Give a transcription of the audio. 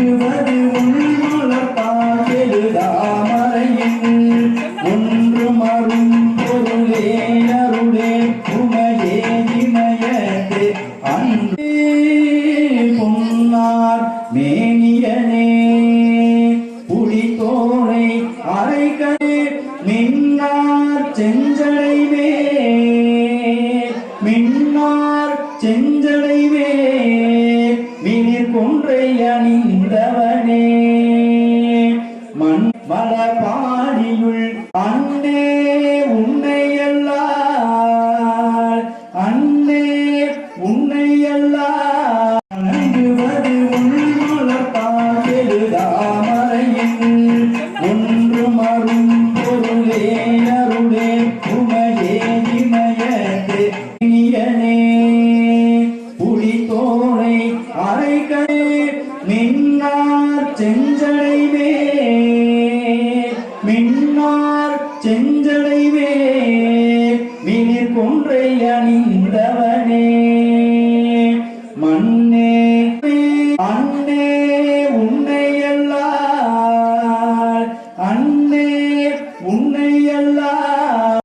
வணங்குவது உள்மலர்த்தால் எழுதாமறையில் ஒன்று மரும் பொருளே அருளே உமையே இமயத்தே அன்பே பொன்னார் மேனியனே புலித்தோளை அரைக்கடே மின்னார் செஞ்சடைவே மின்னார் செஞ்சடைவே மினிர் கொன்றை அணிந்தவனே மண் மலபாடியுள் அன்னே உன்னையல்லால் அன்னே உன்னையல்லால் வணங்குவது உள்மலர்த்தால் எழுதாமறையில் ஒன்று மரும் பொருளே அருளே உமையே இமயத்தே இனியனே புலித்தோளை அரைக்கடே மின்னார் செஞ்சடைவே மின்னார் செஞ்சடைவே